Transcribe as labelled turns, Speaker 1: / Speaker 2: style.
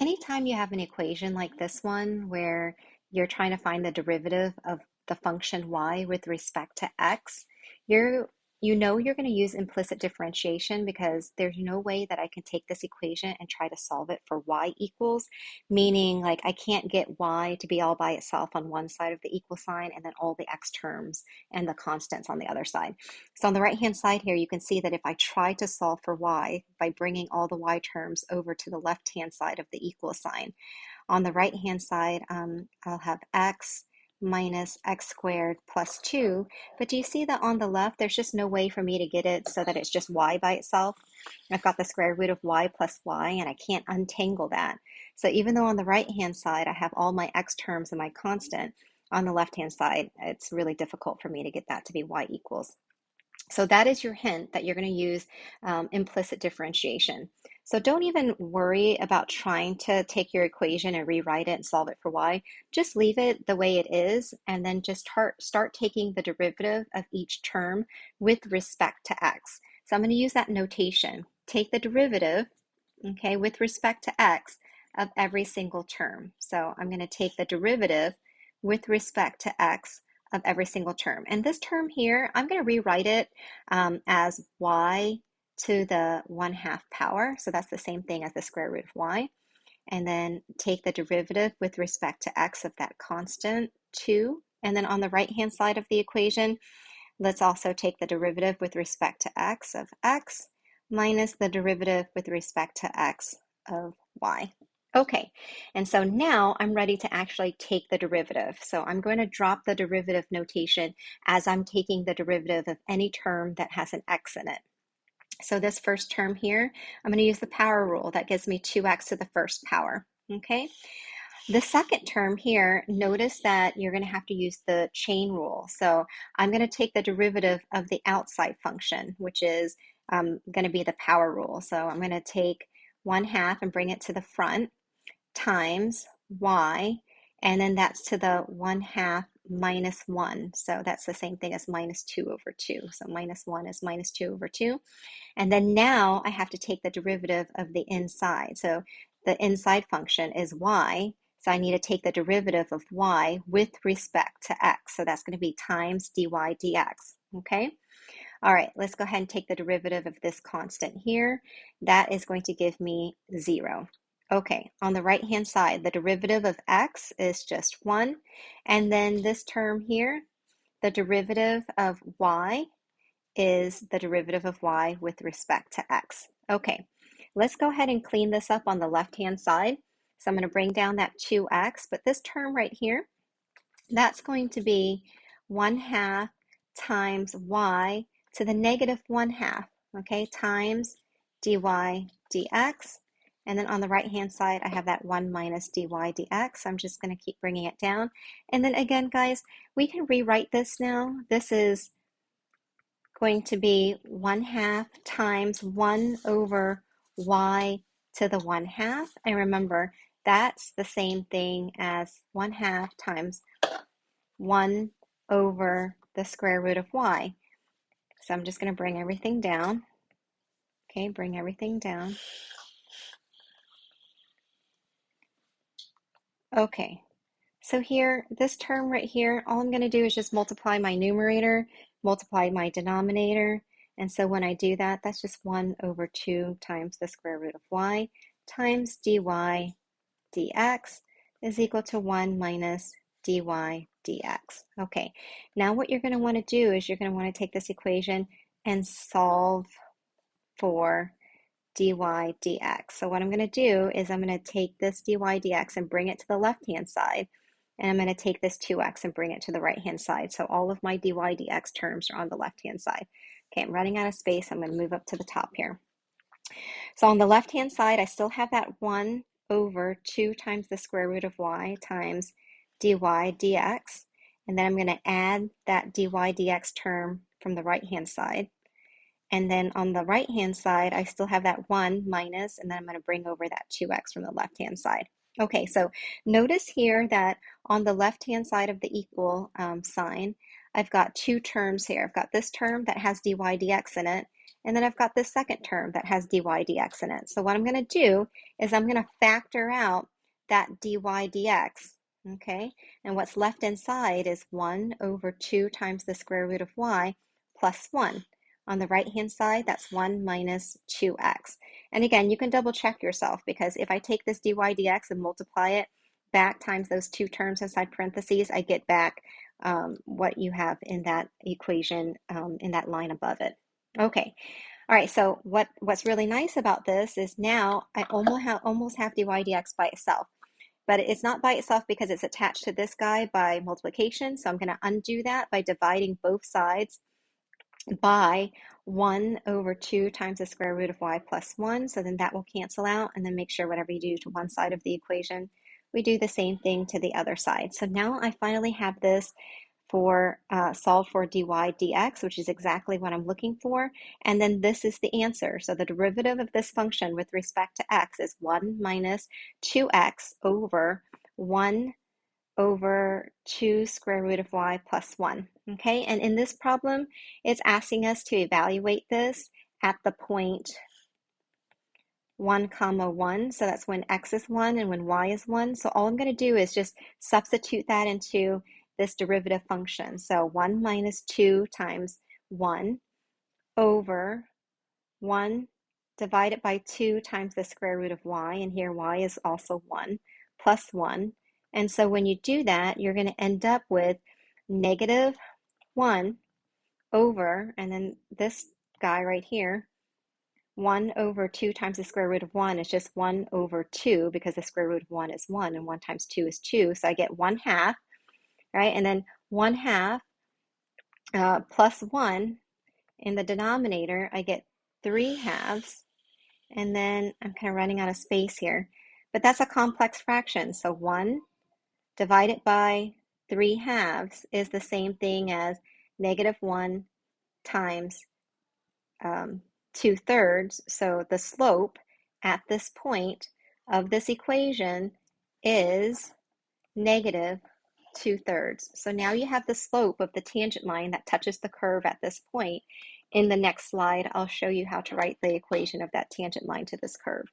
Speaker 1: Anytime you have an equation like this one where you're trying to find the derivative of the function y with respect to x, you're you know you're going to use implicit differentiation because there's no way that I can take this equation and try to solve it for y equals, meaning like I can't get y to be all by itself on one side of the equal sign and then all the x terms and the constants on the other side. So on the right-hand side here, you can see that if I try to solve for y by bringing all the y terms over to the left-hand side of the equal sign, on the right-hand side, I'll have x minus x squared plus 2. But do you see that on the left, there's just no way for me to get it so that it's just y by itself? I've got the square root of y plus y, and I can't untangle that. So even though on the right-hand side, I have all my x terms and my constant, on the left-hand side, it's really difficult for me to get that to be y equals. So that is your hint that you're going to use implicit differentiation. So don't even worry about trying to take your equation and rewrite it and solve it for y. Just leave it the way it is and then just start taking the derivative of each term with respect to x. So I'm going to use that notation. Take the derivative, okay, with respect to x of every single term. So I'm going to take the derivative with respect to x of every single term. And this term here, I'm going to rewrite it as y to the 1/2 power. So that's the same thing as the square root of y. And then take the derivative with respect to x of that constant 2. And then on the right-hand side of the equation, let's also take the derivative with respect to x of x minus the derivative with respect to x of y. Okay, and so now I'm ready to actually take the derivative. So I'm going to drop the derivative notation as I'm taking the derivative of any term that has an x in it. So this first term here, I'm going to use the power rule. That gives me 2x to the first power, okay? The second term here, notice that you're going to have to use the chain rule. So I'm going to take the derivative of the outside function, which is going to be the power rule. So I'm going to take 1/2 and bring it to the front, times y, and then that's to the 1/2 minus 1. So that's the same thing as minus 2 over 2. So minus 1 is minus 2 over 2. And then now I have to take the derivative of the inside. So the inside function is y. So I need to take the derivative of y with respect to x. So that's going to be times dy dx. Okay? All right, let's go ahead and take the derivative of this constant here. That is going to give me 0. Okay, on the right-hand side, the derivative of x is just 1. And then this term here, the derivative of y is the derivative of y with respect to x. Okay, let's go ahead and clean this up on the left-hand side. So I'm going to bring down that 2x, but this term right here, that's going to be 1/2 times y to the negative 1/2, okay, times dy dx. And then on the right-hand side, I have that 1 minus dy dx. I'm just going to keep bringing it down. And then again, guys, we can rewrite this now. This is going to be 1/2 times 1 over y to the 1/2. And remember, that's the same thing as 1/2 times 1 over the square root of y. So I'm just going to bring everything down. Okay, bring everything down. Okay, so here, this term right here, all I'm going to do is just multiply my numerator, multiply my denominator. And so when I do that, that's just 1 over 2 times the square root of y times dy dx is equal to 1 minus dy dx. Okay, now what you're going to want to do is you're going to want to take this equation and solve for dy dx. So what I'm going to do is I'm going to take this dy dx and bring it to the left-hand side, and I'm going to take this 2x and bring it to the right-hand side. So all of my dy dx terms are on the left-hand side. Okay, I'm running out of space. I'm going to move up to the top here. So on the left-hand side, I still have that 1 over 2 times the square root of y times dy dx. And then I'm going to add that dy dx term from the right-hand side. And then on the right-hand side, I still have that 1 minus, and then I'm going to bring over that 2x from the left-hand side. Okay, so notice here that on the left-hand side of the equal sign, I've got two terms here. I've got this term that has dy dx in it, and then I've got this second term that has dy dx in it. So what I'm going to do is I'm going to factor out that dy dx, okay? And what's left inside is 1 over 2 times the square root of y plus 1. On the right-hand side, that's 1 minus 2x. And again, you can double check yourself, because if I take this dy dx and multiply it back times those two terms inside parentheses, I get back what you have in that equation in that line above it. Okay, all right, so what's really nice about this is now I almost have dy dx by itself. But it's not by itself because it's attached to this guy by multiplication. So I'm going to undo that by dividing both sides by 1 over 2 times the square root of y plus 1. So then that will cancel out, and then make sure whatever you do to one side of the equation, we do the same thing to the other side. So now I finally have this for solve for dy dx, which is exactly what I'm looking for. And then this is the answer. So the derivative of this function with respect to x is 1 minus 2x over 1 over 2 square root of y plus 1. Okay, and in this problem, it's asking us to evaluate this at the point 1 comma 1. So that's when x is 1 and when y is 1. So all I'm going to do is just substitute that into this derivative function. So 1 minus 2 times 1 over 1 divided by 2 times the square root of y, and here y is also 1, plus 1. And so when you do that, you're going to end up with negative 1 over, and then this guy right here, 1 over 2 times the square root of 1 is just 1 over 2, because the square root of 1 is 1, and 1 times 2 is 2. So I get 1 half, right? And then 1 half plus 1 in the denominator, I get 3 halves. And then I'm kind of running out of space here. But that's a complex fraction. So 1 divided by 3 halves is the same thing as negative 1 times 2 thirds. So the slope at this point of this equation is negative 2 thirds. So now you have the slope of the tangent line that touches the curve at this point. In the next slide, I'll show you how to write the equation of that tangent line to this curve.